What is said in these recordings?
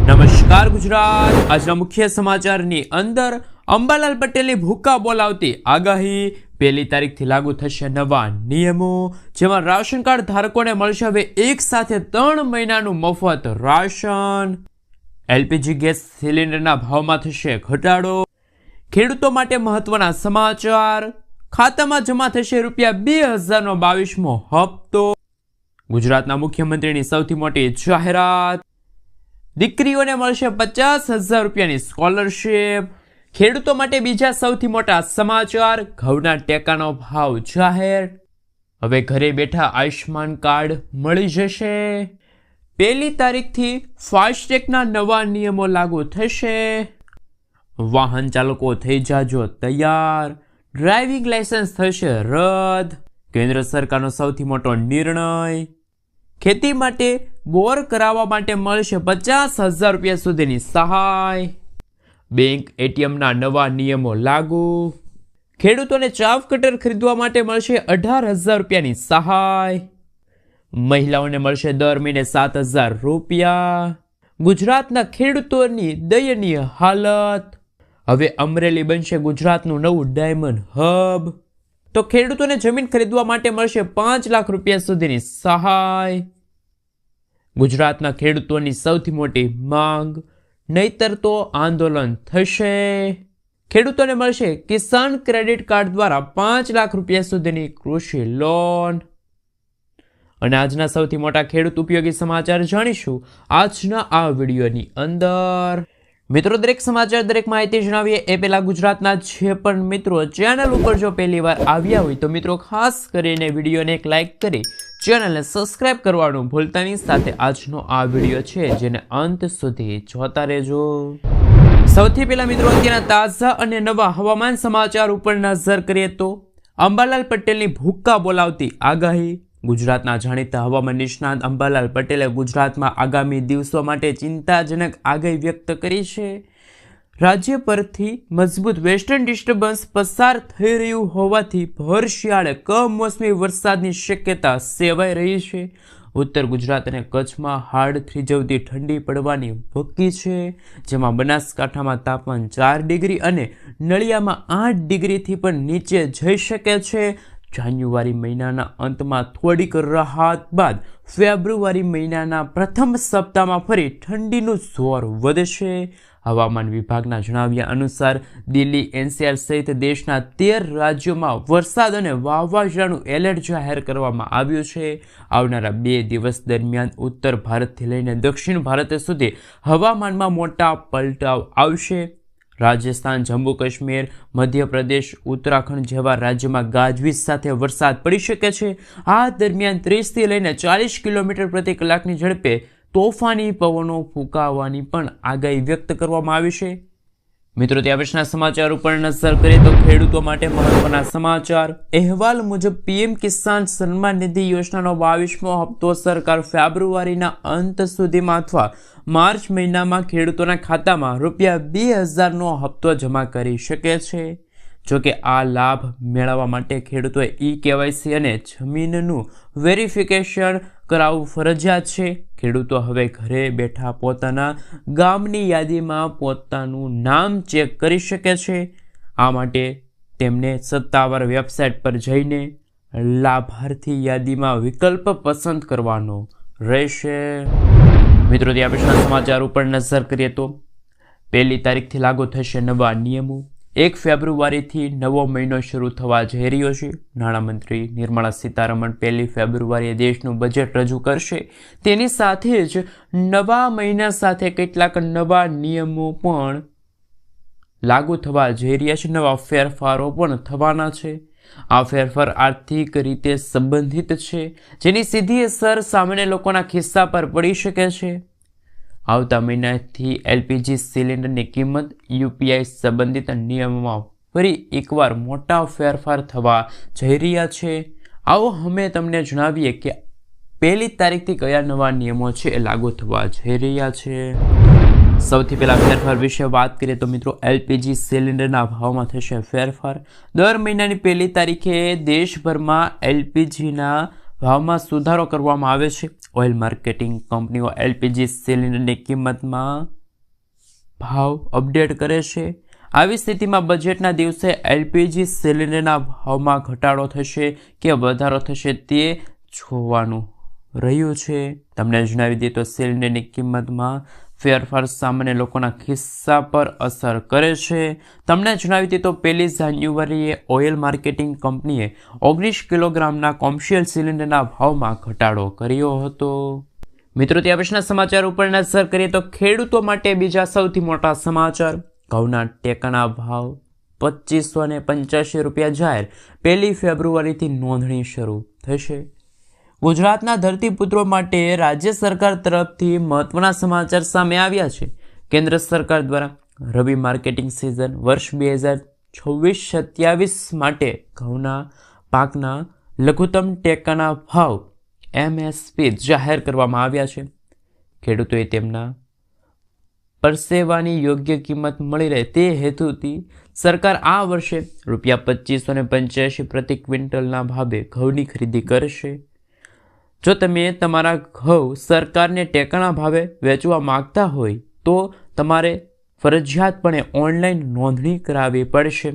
નમસ્કાર ગુજરાત। આજના મુખ્ય સમાચારની અંદર અંબાલાલ પટેલની ભૂકા બોલાવતી આગાહી, 1લી તારીખથી લાગુ થશે નવા નિયમો, જેમાં રાશન કાર્ડ ધારકોને મળશે હવે એક સાથે 3 મહિનાનું મફત રાશન, એલપીજી ગેસ સિલિન્ડરના ભાવમાં થશે ઘટાડો, ખેડૂતો માટે મહત્વના સમાચાર, ખાતામાં જમા થશે ₹2000નો 22મો હપ્તો, ગુજરાતના મુખ્યમંત્રીની સૌથી મોટી જાહેરાત, દીકરીઓને મળશે ₹50,000ની સ્કોલરશીપ, ખેડૂતો માટે બીજા સૌથી મોટા સમાચાર, ઘઉંના ટેકાનો ભાવ જાહેર, હવે ઘરે બેઠા આયુષ્માન કાર્ડ મળી જશે, 1લી તારીખથી ફાસ્ટેગના નવા નિયમો લાગુ થશે, વાહન ચાલકો થઈ જાજો તૈયાર, ડ્રાઇવિંગ લાયસન્સ થશે રદ, કેન્દ્ર સરકારનો સૌથી મોટો નિર્ણય, ખેતી માટે બોર કરાવવા માટે મળશે ₹50,000 સુધીની સહાય, બેંક એટીએમના નવા નિયમો લાગુ, ખેડૂતોને ચાફ કટર ખરીદવા માટે મળશે ₹18,000ની સહાય, મહિલાઓને મળશે દર મહિને ₹7,000, ગુજરાતના ખેડૂતોની દયનીય હાલત, હવે અમરેલી બનશે ગુજરાતનું નવું ડાયમંડ હબ, તો ખેડૂતોને જમીન ખરીદવા માટે મળશે ₹5 લાખ સુધીની સહાય, ગુજરાતના ખેડૂતોની સૌથી મોટી માંગ, નહીતર તો આંદોલન થશે, ખેડૂતોને મળશે કિસાન ક્રેડિટ કાર્ડ દ્વારા ₹5 લાખ સુધીની કૃષિ લોન। અને આજના સૌથી મોટા ખેડૂત ઉપયોગી સમાચાર જાણીશું આજના આ વિડીયોની અંદર। મિત્રો, દરેક સમાચાર, દરેક માહિતી જણાવીએ એ પહેલા ગુજરાતના જે પણ મિત્રો ચેનલ ઉપર જો પહેલી વાર આવ્યા હોય તો મિત્રો ખાસ કરીને વિડીયોને એક લાઇક કરી ચેનલને સબસ્ક્રાઇબ કરવાનું ભૂલતા નહીં, સાથે આજનો આ વિડીયો છે જેને અંત સુધી જોતા રહેજો। સૌથી પહેલા મિત્રો અત્યારના તાજા અને નવા હવામાન સમાચાર ઉપર નજર કરીએ તો અંબાલાલ પટેલની ભૂકા બોલાવતી આગાહી, ગુજરાતના જાણીતા હવામાન નિષ્ણાત અંબાલાલ પટેલે ગુજરાતમાં આગામી દિવસો માટે ચિંતાજનક આગાહી વ્યક્ત કરી છે। રાજ્ય પરથી મજબૂત વેસ્ટર્ન ડિસ્ટર્બન્સ પસાર થઈ રહ્યું હોવાથી ભર શિયાળે કમોસમી વરસાદની શક્યતા સેવાઈ રહી છે। ઉત્તર ગુજરાત અને કચ્છમાં હાડ થીજવતી ઠંડી પડવાની વકી છે, જેમાં બનાસકાંઠામાં તાપમાન 4 ડિગ્રી અને નળિયામાં 8 ડિગ્રીથી પણ નીચે જઈ શકે છે। જાન્યુઆરી મહિનાના અંતમાં થોડીક રાહત બાદ ફેબ્રુઆરી મહિનાના પ્રથમ સપ્તાહમાં ફરી ઠંડીનું જોર વધશે। હવામાન વિભાગના જણાવ્યા અનુસાર દિલ્હી, એનસીઆર સહિત દેશના 13 રાજ્યોમાં વરસાદ અને વાવાઝોડાનું એલર્ટ જાહેર કરવામાં આવ્યું છે। આવનારા 2 દિવસ દરમિયાન ઉત્તર ભારતથી લઈને દક્ષિણ ભારત સુધી હવામાનમાં મોટા પલટાવ આવશે। રાજસ્થાન, જમ્મુ કાશ્મીર, મધ્યપ્રદેશ, ઉત્તરાખંડ જેવા રાજ્યોમાં ગાજવીજ સાથે વરસાદ પડી શકે છે। આ દરમિયાન 30થી લઈને 40 કિલોમીટર પ્રતિ કલાકની ઝડપે તોફાની પવનો ફૂંકાવાની પણ આગાહી વ્યક્ત કરવામાં આવી છે। મિત્રો, ત્યાં પછીના સમાચાર ઉપર નજર કરીએ તો ખેડૂતો માટે મહત્વના સમાચાર, અહેવાલ મુજબ પીએમ કિસાન સન્માન નિધિ યોજનાનો 22મો હપ્તો સરકાર ફેબ્રુઆરીના અંત સુધીમાં અથવા માર્ચ મહિનામાં ખેડૂતોના ખાતામાં ₹2,000નો હપ્તો જમા કરી શકે છે। જોકે આ લાભ મેળવવા માટે ખેડૂતોએ કેવાયસી અને જમીનનું વેરિફિકેશન કરાવવું ફરજિયાત છે। ખેડૂતો હવે ઘરે બેઠા પોતાના ગામની યાદીમાં પોતાનું નામ ચેક કરી શકે છે। આ માટે તેમને સત્તાવાર વેબસાઇટ પર જઈને લાભાર્થી યાદીમાં વિકલ્પ પસંદ કરવાનો રહેશે। મિત્રો, ત્યાં પછીના સમાચાર ઉપર નજર કરીએ તો 1લી તારીખથી લાગુ થશે નવા નિયમો, 1 ફેબ્રુઆરીથી નવો મહિનો શરૂ થવા જઈ રહ્યો છે। નાણામંત્રી નિર્મલા સીતારમણ 1લી ફેબ્રુઆરીએ દેશનું બજેટ રજૂ કરશે। તેની સાથે જ નવા મહિના સાથે કેટલાક નવા નિયમો પણ લાગુ થવા જઈ રહ્યા છે, નવા ફેરફારો પણ થવાના છે। આ ફેરફાર આર્થિક રીતે સંબંધિત છે, જેની સીધી અસર સામાન્ય લોકોના ખિસ્સા પર પડી શકે છે। આવતા મહિનાથી એલપીજી સિલિન્ડરની કિંમત, યુપીઆઈ સંબંધિત નિયમોમાં ફરી એકવાર મોટા ફેરફાર થવા જઈ રહ્યા છે। આવો અમે તમને જણાવીએ કે 1લી તારીખથી કયા નવા નિયમો છે એ લાગુ થવા જઈ રહ્યા છે। સૌથી પહેલા ફેરફાર વિશે વાત કરીએ તો મિત્રો, એલપીજી સિલિન્ડરના ભાવમાં થશે ફેરફાર। દર મહિનાની 1લી તારીખે દેશભરમાં એલપીજીના ભાવમાં સુધારો કરવામાં આવે છે। ઓઇલ માર્કેટિંગ કંપનીઓ એલપીજી સિલિન્ડરની કિંમતમાં ભાવ અપડેટ કરે છે. આવી સ્થિતિમાં બજેટના દિવસે એલપીજી સિલિન્ડરના ભાવમાં ઘટાડો થશે કે વધારો થશે તે જોવાનું રહ્યું છે. તમને જણાવી દઈએ તો સિલિન્ડરની કિંમતમાં ફેરફાર સામાન્ય લોકોના ખિસ્સા પર અસર કરે છે. તમને જણાવી દઈએ તો 1 જાન્યુઆરીએ ઓઇલ માર્કેટિંગ કંપનીએ 19 કિલોગ્રામના કોમર્શિયલ સિલિન્ડરના ભાવમાં ઘટાડો કર્યો હતો. મિત્રો, ત્યાં પછીના સમાચાર ઉપર નજર કરીએ તો ખેડૂતો માટે બીજા સૌથી મોટા સમાચાર. ઘઉંના ટેકાના ભાવ 2585 રૂપિયા જાહેર. 1 ફેબ્રુઆરીથી નોંધણી શરૂ થશે. ગુજરાતના ધરતીપુત્રો માટે રાજ્ય સરકાર તરફથી મહત્વના સમાચાર સામે આવ્યા છે. કેન્દ્ર સરકાર દ્વારા રવિ માર્કેટિંગ સિઝન વર્ષ 2026-27 માટે ઘઉંના પાકના લઘુત્તમ ટેકાના ભાવ MSP જાહેર કરવામાં આવ્યા છે. ખેડૂતોએ તેમના પરસેવાની યોગ્ય કિંમત મળી રહે તે હેતુથી સરકાર આ વર્ષે ₹2585 પ્રતિ ક્વિન્ટલના ભાવે ઘઉંની ખરીદી કરશે. જો તમે તમારા ઘઉં સરકારને ટેકાના ભાવે વેચવા માંગતા હોય તો તમારે ફરજિયાતપણે ઓનલાઈન નોંધણી કરાવવી પડશે.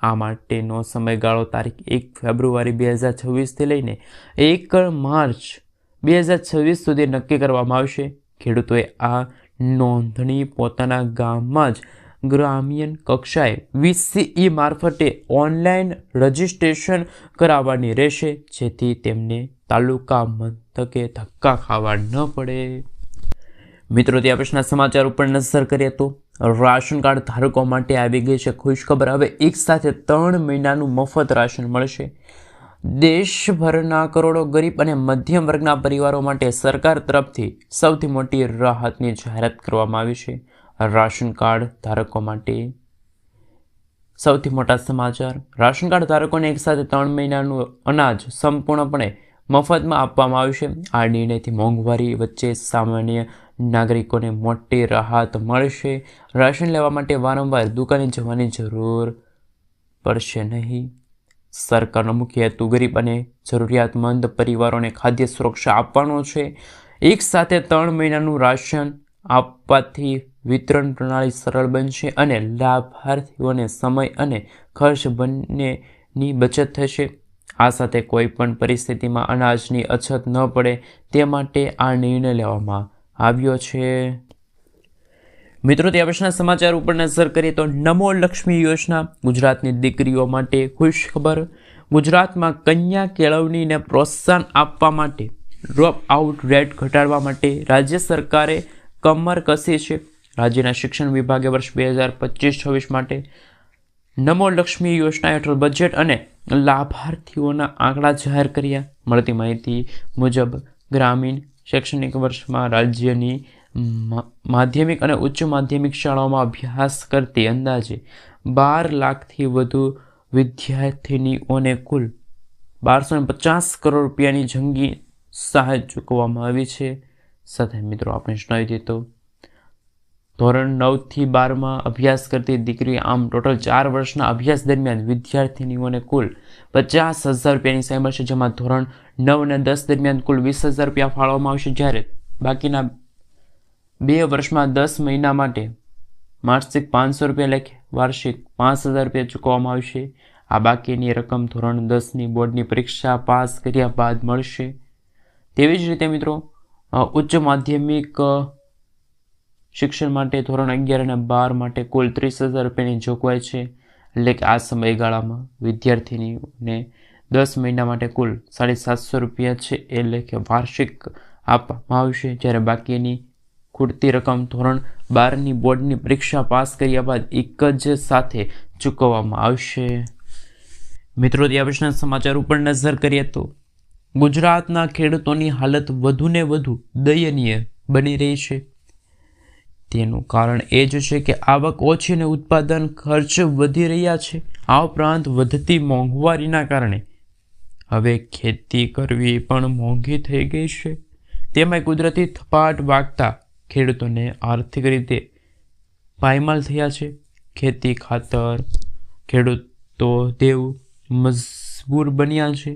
આ માટેનો સમયગાળો તારીખ 1 ફેબ્રુઆરી 2026થી લઈને 1 માર્ચ 2026 સુધી નક્કી કરવામાં આવશે. ખેડૂતોએ આ નોંધણી પોતાના ગામમાં જ ગ્રામ્ય કક્ષાએ VCE મારફતે ઓનલાઈન રજિસ્ટ્રેશન કરાવવાની રહેશે, જેથી તેમને તાલુકા મથકે ધક્કા ખાવા ન પડે. મિત્રો, ત્યાં પછીના સમાચાર ઉપર નજર કરીએ તો રાશન કાર્ડ ધારકો માટે આવી ગઈ છે ખુશખબર. હવે એક સાથે 3 મહિનાનું મફત રાશન મળશે. દેશભરના કરોડો ગરીબ અને મધ્યમ વર્ગના પરિવારો માટે સરકાર તરફથી સૌથી મોટી રાહતની જાહેરાત કરવામાં આવી છે. રાશન કાર્ડ ધારકો માટે સૌથી મોટા સમાચાર. રાશન કાર્ડ ધારકોને એક સાથે 3 મહિનાનું અનાજ સંપૂર્ણપણે મફતમાં આપવામાં આવશે. આ નિર્ણયથી મોંઘવારી વચ્ચે સામાન્ય નાગરિકોને મોટી રાહત મળશે. રાશન લેવા માટે વારંવાર દુકાને જવાની જરૂર પડશે નહીં. સરકારનો મુખ્ય હેતુ ગરીબ અને જરૂરિયાતમંદ પરિવારોને ખાદ્ય સુરક્ષા આપવાનો છે. એક સાથે 3 મહિનાનું રાશન આપવાથી વિતરણ પ્રણાલી સરળ બનશે અને લાભાર્થીઓને સમય અને ખર્ચ બંનેની બચત થશે. આ સાથે કોઈ પણ પરિસ્થિતિમાં અનાજની અછત ન પડે તે માટે આ નિર્ણય લેવામાં આવ્યો છે. મિત્રો, ત્યાં પછીના સમાચાર ઉપર નજર કરીએ તો નમો લક્ષ્મી યોજના ગુજરાતની દીકરીઓ માટે ખુશખબર. ગુજરાતમાં કન્યા કેળવણીને પ્રોત્સાહન આપવા માટે ડ્રોપ આઉટ રેટ ઘટાડવા માટે રાજ્ય સરકારે કમર કસી છે. રાજ્યના શિક્ષણ વિભાગે વર્ષ 2025-26 માટે નમો લક્ષ્મી યોજના હેઠળ બજેટ અને લાભાર્થીઓના આંકડા જાહેર કર્યા. મળતી માહિતી મુજબ ગ્રામીણ શૈક્ષણિક વર્ષમાં રાજ્યની માધ્યમિક અને ઉચ્ચ માધ્યમિક શાળાઓમાં અભ્યાસ કરતી અંદાજે 12 લાખથી વધુ વિદ્યાર્થીનીઓને કુલ 1250 કરોડ રૂપિયાની જંગી સહાય ચૂકવવામાં આવી છે. સાથે મિત્રો, આપણે જણાવી દઈએ તો ધોરણ 9થી 12માં અભ્યાસ કરતી દીકરી આમ ટોટલ 4 વર્ષના અભ્યાસ દરમિયાન વિદ્યાર્થીનીઓને કુલ 50,000 રૂપિયાની સહાય મળશે, જેમાં ધોરણ 9 અને 10 દરમિયાન કુલ 20,000 રૂપિયા ફાળવવામાં આવશે, જ્યારે બાકીના 2 વર્ષમાં 10 મહિના માટે માસિક 500 રૂપિયા લેખે વાર્ષિક 5,000 રૂપિયા ચૂકવવામાં આવશે. આ બાકીની રકમ ધોરણ 10ની બોર્ડની પરીક્ષા પાસ કર્યા બાદ મળશે. તેવી જ રીતે મિત્રો, ઉચ્ચ માધ્યમિક શિક્ષણ માટે ધોરણ 11 અને 12 માટે કુલ 30,000 રૂપિયાની જોગવાઈ છે. એટલે કે આ સમયગાળામાં વિદ્યાર્થીનીઓને 10 મહિના માટે કુલ 750 રૂપિયા છે, એટલે કે વાર્ષિક આપવામાં આવશે, જ્યારે બાકીની ખૂટતી રકમ ધોરણ 12ની બોર્ડની પરીક્ષા પાસ કર્યા બાદ એક જ સાથે ચૂકવવામાં આવશે. મિત્રો, ત્યાં પછીના સમાચાર ઉપર નજર કરીએ તો ગુજરાતના ખેડૂતોની હાલત વધુને વધુ દયનીય બની રહી છે. તેનું કારણ એ જ છે કે આવક ઓછી અને ઉત્પાદન ખર્ચ વધી રહ્યા છે. આ ઉપરાંત વધતી મોંઘવારીના કારણે હવે ખેતી કરવી પણ મોંઘી થઈ ગઈ છે. તેમાં કુદરતી થપાટ વાગતા ખેડૂતોને આર્થિક રીતે પાયમાલ થયા છે. ખેતી ખાતર ખેડૂતો દેવ મજબૂર બન્યા છે.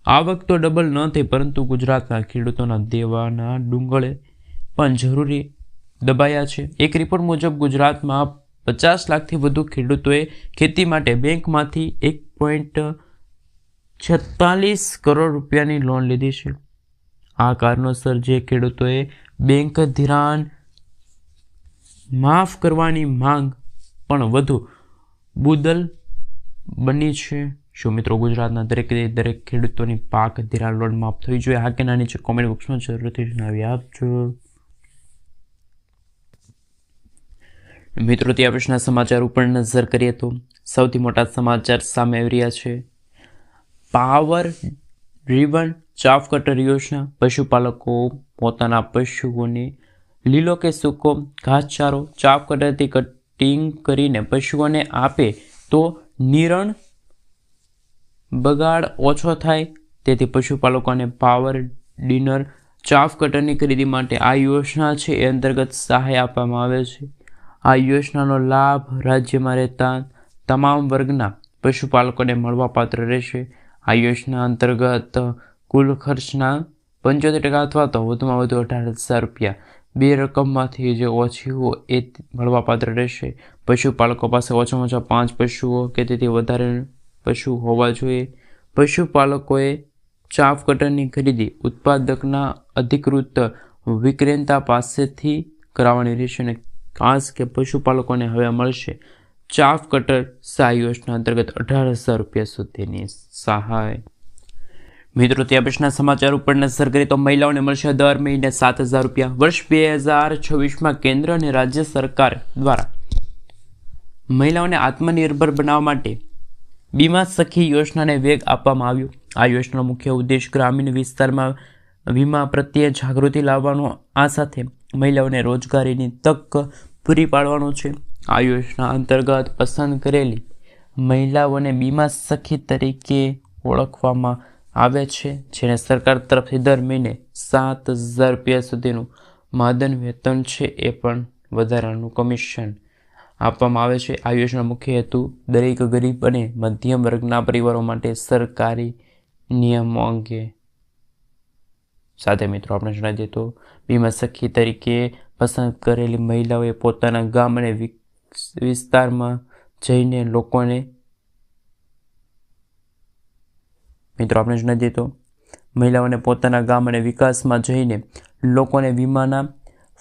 આવક તો ડબલ ન થઈ, પરંતુ ગુજરાતના ખેડૂતોના દેવાના ડુંગળે પણ જરૂરી દબાયા છે. એક રિપોર્ટ મુજબ ગુજરાતમાં 50 લાખથી વધુ ખેડૂતોએ ખેતી માટે બેંકમાંથી 1.46 કરોડ રૂપિયાની લોન લીધી છે. આ કારણોસર જે ખેડૂતોએ બેંક ધિરાણ માફ કરવાની માંગ પણ વધુ બુદલ બની છે. શું મિત્રો ગુજરાતના દરેક ખેડૂતોની પાક ધિરાણ લોન માફ થવી જોઈએ? હા કે ના નીચે કોમેન્ટ બોક્સમાં જરૂરથી જણાવી આપજો. મિત્રો ત્યાં પછીના સમાચાર ઉપર નજર કરીએ તો સૌથી મોટા સમાચાર સામે આવી રહ્યા છે. પાવર ડ્રીવન ચાફ કટર યોજના. પશુપાલકો પોતાના પશુઓને લીલો કે સૂકો ઘાસચારો ચાફ કટરથી કટિંગ કરીને પશુઓને આપે તો નિરણ બગાડ ઓછો થાય. તેથી પશુપાલકોને પાવર ડીનર ચાફ કટરની ખરીદી માટે આ યોજના છે એ અંતર્ગત સહાય આપવામાં આવે છે. આ યોજનાનો લાભ રાજ્યમાં રહેતા તમામ વર્ગના પશુપાલકોને મળવાપાત્ર રહેશે. આ યોજના અંતર્ગત કુલ ખર્ચના 75% અથવા તો વધુમાં વધુ 18,000 રૂપિયા બે રકમમાંથી જે ઓછી હોય એ મળવાપાત્ર રહેશે. પશુપાલકો પાસે ઓછામાં ઓછા 5 પશુઓ કે તેથી વધારે પશુ હોવા જોઈએ. પશુપાલકોએ ચાફ કટરની ખરીદી ઉત્પાદકના અધિકૃત વિક્રેતા પાસેથી કરાવવાની રહેશે અને ખાસ કે પશુપાલકોને હવે મળશે ચાફ કટર સહાય યોજના અંતર્ગત 18,000 રૂપિયા સુધીની સહાય. મિત્રો ત્યાં પછીના સમાચાર ઉપર નજર કરીએ તો મહિલાઓને મળશે દર મહિને 7,000 રૂપિયા. વર્ષ 2026માં કેન્દ્ર અને રાજ્ય સરકાર દ્વારા મહિલાઓને આત્મનિર્ભર બનાવવા માટે બીમા સખી યોજનાને વેગ આપવામાં આવ્યો. આ યોજનાનો મુખ્ય ઉદ્દેશ ગ્રામીણ વિસ્તારમાં વીમા પ્રત્યે જાગૃતિ લાવવાનો, આ સાથે મહિલાઓને રોજગારીની તક પૂરી પાડવાનો છે. આ યોજના અંતર્ગત પસંદ કરેલી મહિલાઓને બીમા સખી તરીકે ઓળખવામાં આવે છે, જેને સરકાર તરફથી દર મહિને 7,000 રૂપિયા સુધીનું માદન વેતન છે એ પણ વધારાનું કમિશન આપવામાં આવે છે. આ યોજનાનો મુખ્ય હેતુ દરેક ગરીબ અને મધ્યમ વર્ગના પરિવારો માટે સરકારી નિયમો અંગે સાથે મિત્રો આપણે જણાવી દઈએ તો બીમા સખી તરીકે પસંદ કરેલી મહિલાઓએ પોતાના ગામ અને વિસ્તારમાં જઈને લોકોને મિત્રો આપણે જણાવી દઈએ તો મહિલાઓને પોતાના ગામ અને વિકાસમાં જઈને લોકોને વીમાના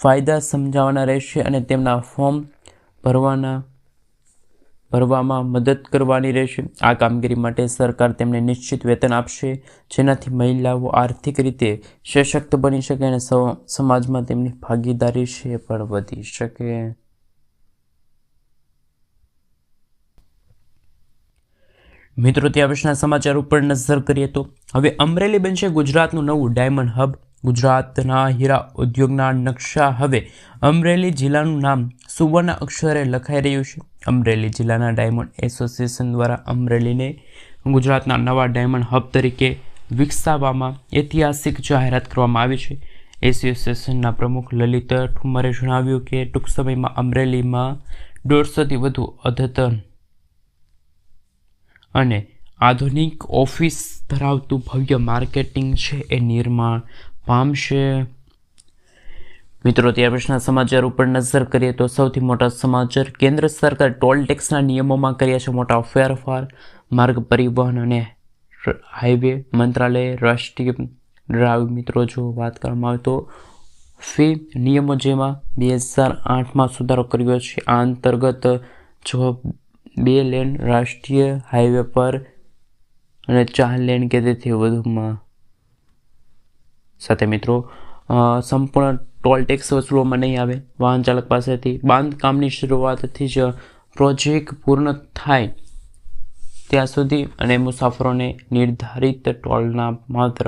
ફાયદા સમજાવવાના રહેશે અને તેમના ફોર્મ ભરવામાં મદદ કરવાની રહેશે. આ કામગીરી માટે સરકાર તેમને નિશ્ચિત વેતન આપશે, જેનાથી મહિલાઓ આર્થિક રીતે સશક્ત બની શકે અને સમાજમાં તેમની ભાગીદારી છે પણ વધી શકે. મિત્રો ત્યાં પછીના સમાચાર ઉપર નજર કરીએ તો હવે અમરેલી બનશે ગુજરાતનું નવું ડાયમંડ હબ. ગુજરાતના હીરા ઉદ્યોગના નકશા હવે અમરેલી જિલ્લાનું નામ સુવર્ણ અક્ષરે લખાઈ રહ્યું છે. અમરેલી જિલ્લાના ડાયમંડ એસોસિએશન દ્વારા અમરેલીને ગુજરાતના નવા ડાયમંડ હબ તરીકે વિકસાવવામાં ઐતિહાસિક જાહેરાત કરવામાં આવી છે. એસોસિએશનના પ્રમુખ લલિત ઠુમરે જણાવ્યું કે ટૂંક સમયમાં અમરેલીમાં 150થી વધુ અદ્યતન અને આધુનિક ઓફિસ ધરાવતું ભવ્ય માર્કેટિંગ છે એ નિર્માણ પામશે. મિત્રો ત્યાર પછીના સમાચાર ઉપર નજર કરીએ તો સૌથી મોટા સમાચાર. કેન્દ્ર સરકાર ટોલ ટેક્સના નિયમોમાં કર્યા છે મોટા ફેરફાર. માર્ગ પરિવહન અને હાઈવે મંત્રાલયે રાષ્ટ્રીય ડ્રાઈવ મિત્રો જો વાત કરવામાં આવે તો ફી નિયમો જેમાં 2008માં સુધારો કર્યો છે. આ અંતર્ગત જો 2 લેન રાષ્ટ્રીય હાઈવે પર અને 4 લેન કે તેથી વધુમાં સાથે મિત્રો સંપૂર્ણ ટોલ ટેક્સ વસૂલવામાં નહીં આવે વાહન ચાલક પાસેથી. બાંધકામની શરૂઆતથી જ પ્રોજેક્ટ પૂર્ણ થાય ત્યાં સુધી અને મુસાફરોને નિર્ધારિત ટોલના માત્ર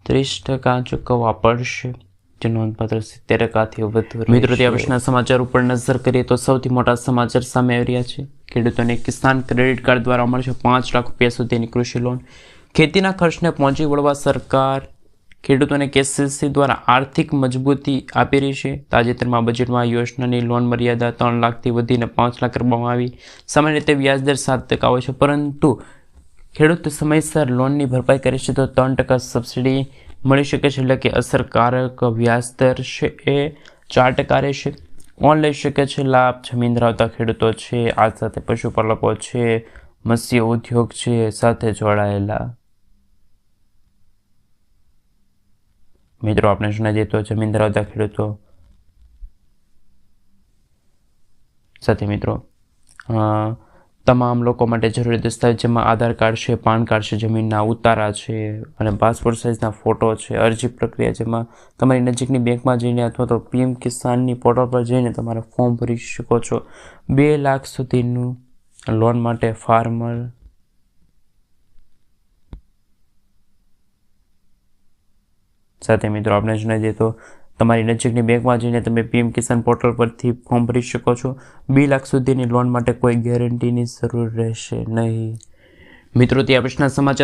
30% ચૂકવવા પડશે, જે નોંધપાત્ર 70%થી વધુ. મિત્રો ત્યાં પછીના સમાચાર ઉપર નજર કરીએ તો સૌથી મોટા સમાચાર સામે આવી રહ્યા છે. ખેડૂતોને કિસાન ક્રેડિટ કાર્ડ દ્વારા મળશે 5 લાખ રૂપિયા સુધીની કૃષિ લોન. ખેતીના ખર્ચને પહોંચી વળવા સરકાર ખેડૂતોને કેસીસી દ્વારા આર્થિક મજબૂતી આપી રહી છે. તાજેતરમાં બજેટમાં યોજનાની લોન મર્યાદા 3 લાખથી વધીને 5 લાખ કરવામાં આવી. સામાન્ય રીતે વ્યાજદર 7% હોય છે, પરંતુ ખેડૂત સમયસર લોનની ભરપાઈ કરે છે તો 3% સબસિડી મળી શકે છે, એટલે કે અસરકારક વ્યાજદર છે એ 4% રહેશે. કોણ લઈ શકે છે લાભ? જમીન ધરાવતા ખેડૂતો છે, આ સાથે પશુપાલકો છે, મત્સ્ય ઉદ્યોગ છે, સાથે જોડાયેલા. મિત્રો આપણે જણાવી દઈએ તો જમીન ધરાવતા ખેડૂતો સાથે મિત્રો તમામ લોકો માટે જરૂરી દસ્તાવેજ જેમાં આધાર કાર્ડ છે, પાન કાર્ડ છે, જમીનના ઉતારા છે અને પાસપોર્ટ સાઇઝના ફોટો છે. અરજી પ્રક્રિયા જેમાં તમારી નજીકની બેંકમાં જઈને અથવા તો પીએમ કિસાનની પોર્ટલ પર જઈને તમારે ફોર્મ ભરી શકો છો. 2 લાખ સુધીનું લોન માટે ફાર્મર સાથે મિત્રો આપણે જણાવી દઈએ તો તમારી નજીકની બેંકમાં જઈને તમે પીએમ કિસાન પોર્ટલ પરથી ફોર્મ ભરી શકો છો. 2 લાખ સુધીની લોન માટે કોઈ ગેરંટીની જરૂર રહેશે નહીં. મિત્રો ત્યાં પછીના સમાચાર